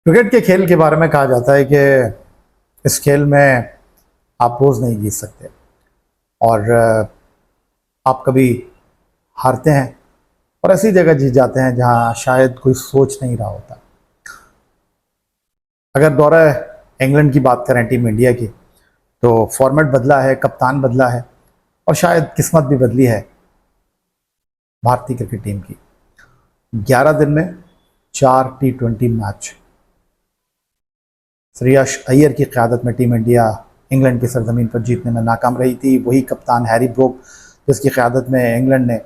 Cricket के खेल के बारे में कहा जाता है कि इस खेल में आप रोज़ नहीं जीत सकते और आप कभी हारते हैं और ऐसी जगह जीत जाते हैं जहां शायद कोई सोच नहीं रहा होता। अगर दौरा इंग्लैंड की बात करें टीम इंडिया की, तो फॉर्मेट बदला है, कप्तान बदला है और शायद किस्मत भी बदली है भारतीय क्रिकेट टीम की। 11 दिन में 4 T20 मैच। श्रेयस अय्यर की क़यादत में टीम इंडिया इंग्लैंड की सरजमीन पर जीतने में नाकाम रही थी। वही कप्तान हैरी ब्रोक, जिसकी क़यादत में इंग्लैंड ने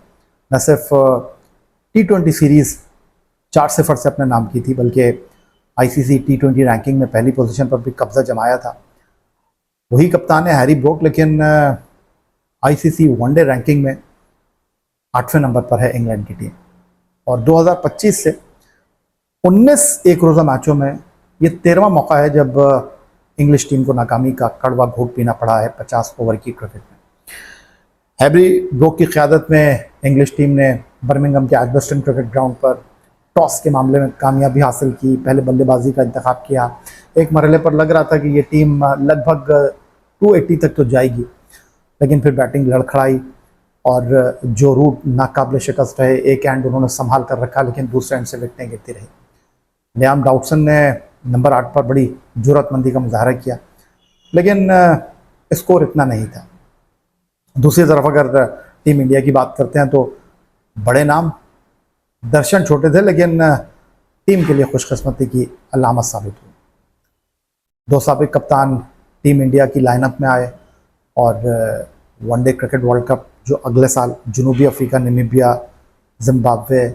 न सिर्फ T20 सीरीज़ 4-0 से अपने नाम की थी, बल्कि ICC T20 रैंकिंग में पहली पोजीशन पर भी कब्जा जमाया था। वही कप्तान है हैरी ब्रोक, लेकिन ICC वनडे रैंकिंग में 8वें नंबर पर है इंग्लैंड की टीम। और 2025 से 19 एक रोज़ा मैचों में ये 13वां मौका है जब इंग्लिश टीम को नाकामी का कड़वा घूंट पीना पड़ा है 50 ओवर की क्रिकेट में। हैरी ब्रोक की क़यादत में इंग्लिश टीम ने बर्मिंघम के एजबस्टन क्रिकेट ग्राउंड पर टॉस के मामले में कामयाबी हासिल की, पहले बल्लेबाजी का इंतखाब किया। एक मरहले पर लग रहा था कि ये टीम लगभग 280 तक तो जाएगी, लेकिन फिर बैटिंग लड़खड़ाई और जो रूट नाकाबिल शिकस्त रहे, एक एंड उन्होंने संभाल कर रखा, लेकिन दूसरे एंड से विकेटें गिरती रही। लियाम डॉटसन ने नंबर 8 पर बड़ी जुर्रतमंदी का मुजाहरा किया, लेकिन स्कोर इतना नहीं था। दूसरी तरफ अगर टीम इंडिया की बात करते हैं तो बड़े नाम, दर्शन छोटे थे, लेकिन टीम के लिए खुशकिस्मती की अलामत साबित हुई। 2 साबिक कप्तान टीम इंडिया की लाइनअप में आए और वनडे क्रिकेट वर्ल्ड कप जो अगले साल जनूबी अफ्रीका, नामीबिया, जिम्बाब्वे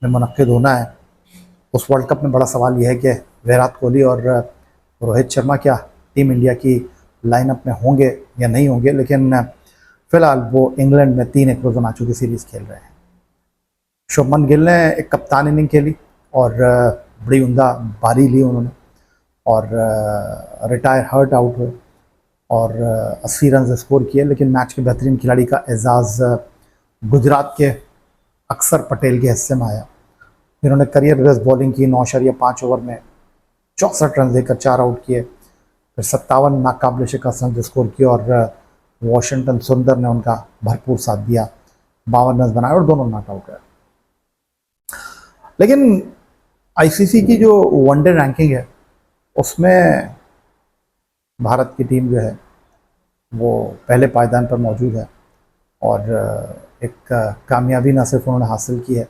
में मुनक्किद होना है, उस वर्ल्ड कप में बड़ा सवाल यह है कि विराट कोहली और रोहित शर्मा क्या टीम इंडिया की लाइनअप में होंगे या नहीं होंगे। लेकिन फ़िलहाल वो इंग्लैंड में 3 एक रोज़ा मैचों की सीरीज़ खेल रहे हैं। शुभमन गिल ने एक कप्तान इनिंग खेली और बड़ी उम्दा बारी ली उन्होंने और रिटायर हर्ट आउट हुए और 80 रन स्कोर किए, लेकिन मैच के बेहतरीन खिलाड़ी का एजाज़ गुजरात के अक्सर पटेल के हिस्से में आया, जिन्होंने करियर बेस्ट बॉलिंग की। 9.5 ओवर में 64 रन देकर 4 आउट किए, फिर 57 नाकाबिल शिकस्त रन स्कोर किए और वॉशिंगटन सुंदर ने उनका भरपूर साथ दिया, 52 रन बनाए और दोनों नॉट आउट गए। लेकिन ICC की जो वनडे रैंकिंग है उसमें भारत की टीम जो है वो पहले पायदान पर मौजूद है और एक कामयाबी न सिर्फ उन्होंने हासिल की है,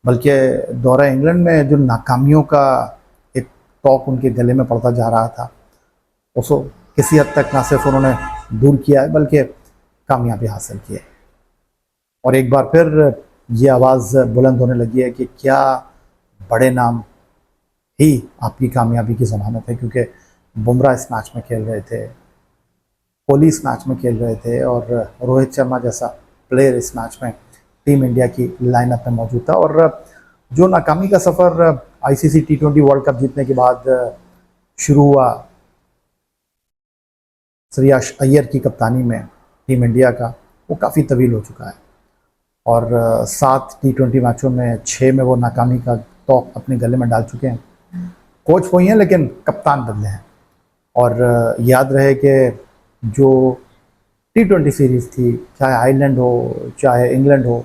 बल्कि दौरा इंग्लैंड में जो नाकामियों का एक टॉक उनके गले में पड़ता जा रहा था, उसको किसी हद तक न सिर्फ उन्होंने दूर किया है, बल्कि कामयाबी हासिल की है। और एक बार फिर ये आवाज़ बुलंद होने लगी है कि क्या बड़े नाम ही आपकी कामयाबी की ज़मानत है, क्योंकि बुमराह इस मैच में खेल रहे थे, कोहली इस मैच में खेल रहे थे और रोहित शर्मा जैसा प्लेयर इस मैच में टीम इंडिया की लाइनअप में मौजूद था। और जो नाकामी का सफ़र ICC T20 वर्ल्ड कप जीतने के बाद शुरू हुआ श्रेयस अय्यर की कप्तानी में टीम इंडिया का, वो काफ़ी तवील हो चुका है और 7 T20 मैचों में 6 में वो नाकामी का तौक अपने गले में डाल चुके हैं। कोच वही हैं, लेकिन कप्तान बदले हैं। और याद रहे कि जो T20 सीरीज़ थी, चाहे आयरलैंड हो चाहे इंग्लैंड हो,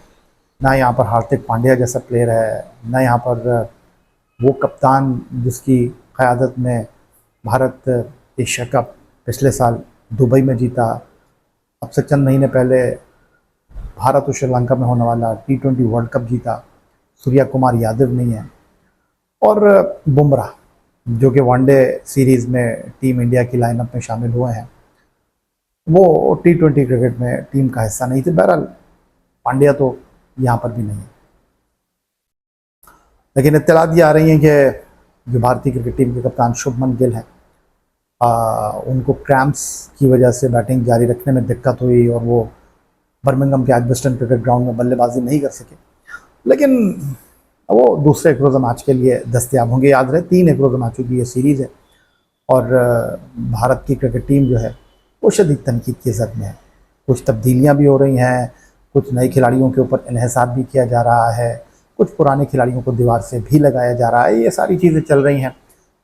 ना यहाँ पर हार्दिक पांड्या जैसा प्लेयर है, ना यहाँ पर वो कप्तान जिसकी क़यादत में भारत एशिया कप पिछले साल दुबई में जीता। अब से चंद महीने पहले भारत और श्रीलंका में होने वाला T20 वर्ल्ड कप जीता, सूर्या कुमार यादव नहीं है। और बुमराह जो कि वनडे सीरीज़ में टीम इंडिया की लाइनअप में शामिल हुए हैं, वो T20 क्रिकेट में टीम का हिस्सा नहीं थे। बहरहाल पांड्या तो यहाँ पर भी नहीं है, लेकिन इत्तलात ये आ रही हैं कि जो भारतीय क्रिकेट टीम के कप्तान शुभमन गिल हैं, उनको क्रैम्प्स की वजह से बैटिंग जारी रखने में दिक्कत हुई और वो बर्मिंघम के एजबस्टन क्रिकेट ग्राउंड में बल्लेबाजी नहीं कर सके, लेकिन वो दूसरे एक रोज़ा मैच के लिए दस्तयाब होंगे। याद रहे 3 एक रोज़ा मैचों की ये सीरीज़ है और भारत की क्रिकेट टीम जो है वो शदीद तनकीद की ज़द में है। कुछ तब्दीलियाँ भी हो रही हैं, कुछ नए खिलाड़ियों के ऊपर इन्हिसार भी किया जा रहा है, कुछ पुराने खिलाड़ियों को दीवार से भी लगाया जा रहा है। ये सारी चीज़ें चल रही हैं,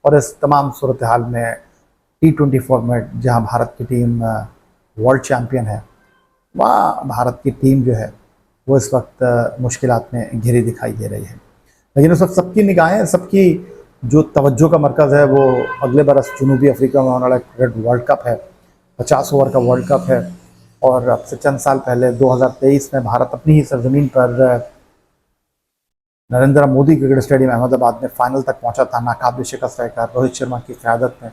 और इस तमाम सूरत हाल में T20 फॉर्मेट जहां भारत की टीम वर्ल्ड चैम्पियन है, वहाँ भारत की टीम जो है वो इस वक्त मुश्किलात में घिरी दिखाई दे रही है। लेकिन उस वक्त सबकी निगाहें, सबकी जो तवज्जो का मरकज़ है वो अगले बरस जनूबी अफ्रीका में होने वाला क्रिकेट वर्ल्ड कप है, 50 ओवर का वर्ल्ड कप है। और अब से चंद साल पहले 2023 में भारत अपनी ही सरजमीन पर नरेंद्र मोदी क्रिकेट स्टेडियम अहमदाबाद में फाइनल तक पहुंचा था, नाकाबिल शिकस्त रहकर रोहित शर्मा की क़यादत में।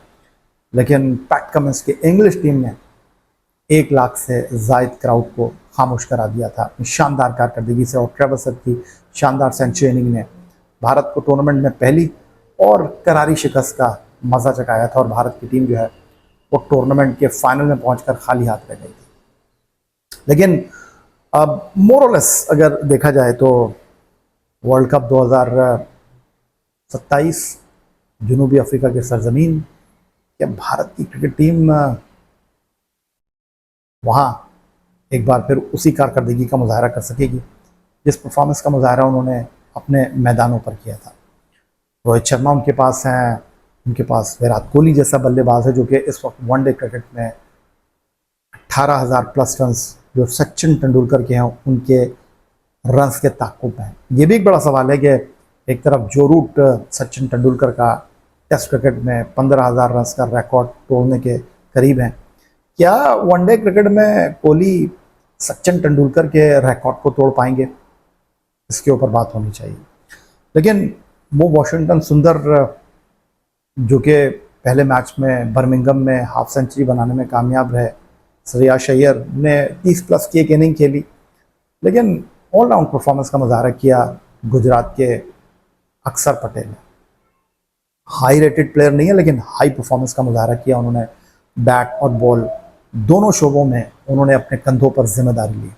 लेकिन पैट कमिंस की इंग्लिश टीम ने 1 लाख से ज़ायद क्राउड को खामोश करा दिया था अपनी शानदार कारकर्दगी से, और ट्रेविस हेड की शानदार सेंचुरी इनिंग ने भारत को टूर्नामेंट में पहली और करारी शिकस्त का मज़ा चखाया था। और भारत की टीम जो है वो टूर्नामेंट के फाइनल में पहुंचकर खाली हाथ रह गई थी। लेकिन अब मोरलेस अगर देखा जाए तो वर्ल्ड कप 2027 जनूबी अफ्रीका की सरजमीन, क्या भारत की क्रिकेट टीम वहाँ एक बार फिर उसी कारकर्दगी का मुजाहरा कर सकेगी जिस परफॉर्मेंस का मुजाहरा उन्होंने अपने मैदानों पर किया था? रोहित शर्मा उनके पास हैं, उनके पास विराट कोहली जैसा बल्लेबाज है जो कि इस वक्त वनडे क्रिकेट में 18,000 प्लस रन जो सचिन तेंदुलकर के हैं उनके रन्स के ताक़ुब हैं। ये भी एक बड़ा सवाल है कि एक तरफ जो रूट सचिन तेंदुलकर का टेस्ट क्रिकेट में 15,000 रन का रिकॉर्ड तोड़ने के करीब हैं, क्या वनडे क्रिकेट में कोहली सचिन तेंदुलकर के रिकॉर्ड को तोड़ पाएंगे? इसके ऊपर बात होनी चाहिए। लेकिन वो वॉशिंगटन सुंदर जो कि पहले मैच में बर्मिंघम में हाफ सेंचुरी बनाने में कामयाब रहे, श्रेयस अय्यर ने 30 प्लस की एक इनिंग खेली, लेकिन ऑलराउंड परफॉर्मेंस का मुजाहरा किया गुजरात के अक्षर पटेल ने। हाई रेटेड प्लेयर नहीं है लेकिन हाई परफॉर्मेंस का मुजाहरा किया उन्होंने। बैट और बॉल दोनों शोबों में उन्होंने अपने कंधों पर जिम्मेदारी ली।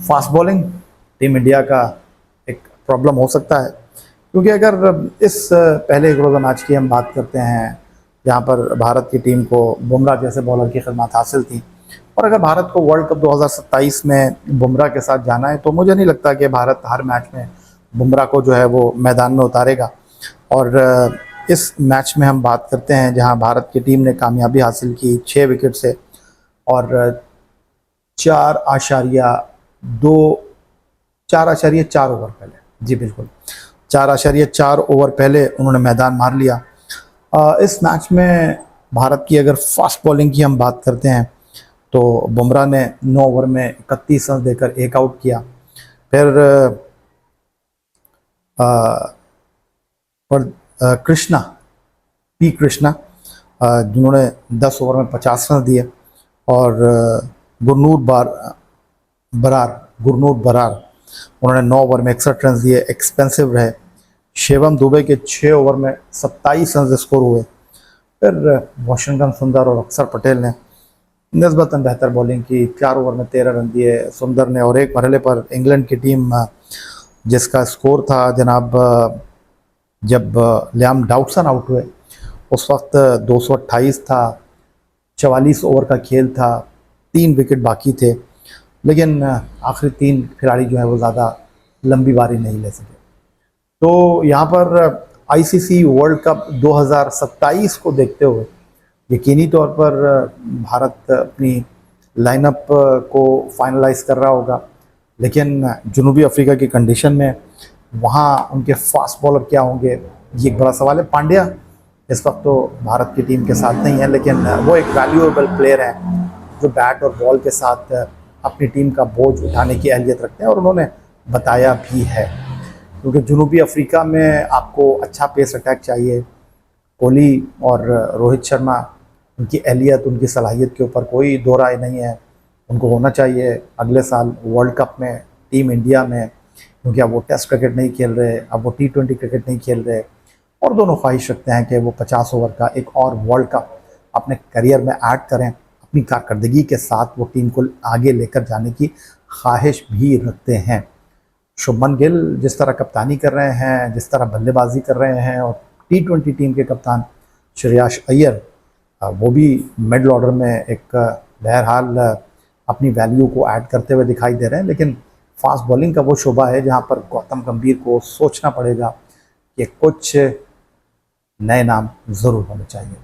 फास्ट बॉलिंग टीम इंडिया का एक प्रॉब्लम हो सकता है, क्योंकि अगर इस पहले एक रोज़ा मैच की हम बात करते हैं जहाँ पर भारत की टीम को बुमराह जैसे बॉलर की खिदमत हासिल थी, और अगर भारत को वर्ल्ड कप 2027 में बुमराह के साथ जाना है तो मुझे नहीं लगता कि भारत हर मैच में बुमराह को जो है वो मैदान में उतारेगा। और इस मैच में हम बात करते हैं जहां भारत की टीम ने कामयाबी हासिल की 6 विकेट से, और 4.4 ओवर पहले, जी बिल्कुल 4.4 ओवर पहले उन्होंने मैदान मार लिया। इस मैच में भारत की अगर फास्ट बॉलिंग की हम बात करते हैं तो बुमराह ने 9 ओवर में 31 रन देकर 1 आउट किया। फिर कृष्णा जिन्होंने 10 ओवर में 50 रन दिए, और गुरनूर बरार उन्होंने 9 ओवर में 61 रन दिए, एक्सपेंसिव रहे। शिवम दुबे के 6 ओवर में 27 रन स्कोर हुए। फिर वाशिंगटन सुंदर और अक्षर पटेल ने निस्बतन बेहतर बॉलिंग की, 4 ओवर में 13 रन दिए सुंदर ने। और एक मरहले पर इंग्लैंड की टीम जिसका स्कोर था जनाब, जब लियाम डाउटसन आउट हुए उस वक्त 228 था, 44 ओवर का खेल था, 3 विकेट बाकी थे, लेकिन आखिरी 3 खिलाड़ी जो है वो ज़्यादा लंबी बारी नहीं ले सके। तो यहाँ पर आईसीसी वर्ल्ड कप 2027 को देखते हुए यकीनी तौर पर भारत अपनी लाइनअप को फाइनलाइज कर रहा होगा, लेकिन जनूबी अफ्रीका की कंडीशन में वहाँ उनके फास्ट बॉलर क्या होंगे ये एक बड़ा सवाल है। पांड्या इस वक्त तो भारत की टीम के साथ नहीं है, लेकिन वो एक वैल्यूएबल प्लेयर हैं जो बैट और बॉल के साथ अपनी टीम का बोझ उठाने की अहलियत रखते हैं, और उन्होंने बताया भी है। क्योंकि जनूबी अफ्रीका में आपको अच्छा पेस अटैक चाहिए। कोहली और रोहित शर्मा उनकी अहलियत, उनकी सलाहियत के ऊपर कोई दो राय नहीं है। उनको होना चाहिए अगले साल वर्ल्ड कप में टीम इंडिया में, क्योंकि अब वो टेस्ट क्रिकेट नहीं खेल रहे, अब वो T20 क्रिकेट नहीं खेल रहे, और दोनों ख्वाहिश रखते हैं कि वो 50 ओवर का एक और वर्ल्ड कप अपने करियर में ऐड करें। अपनी कारकर्दगी के साथ वो टीम को आगे लेकर जाने की ख्वाहिश भी रखते हैं। शुभमन गिल जिस तरह कप्तानी कर रहे हैं, जिस तरह बल्लेबाजी कर रहे हैं, और T20 टीम के कप्तान श्रेयस अय्यर वो भी मिडल ऑर्डर में एक बहरहाल अपनी वैल्यू को ऐड करते हुए दिखाई दे रहे हैं। लेकिन फास्ट बॉलिंग का वो शोबा है जहां पर गौतम गंभीर को सोचना पड़ेगा कि कुछ नए नाम ज़रूर होने चाहिए।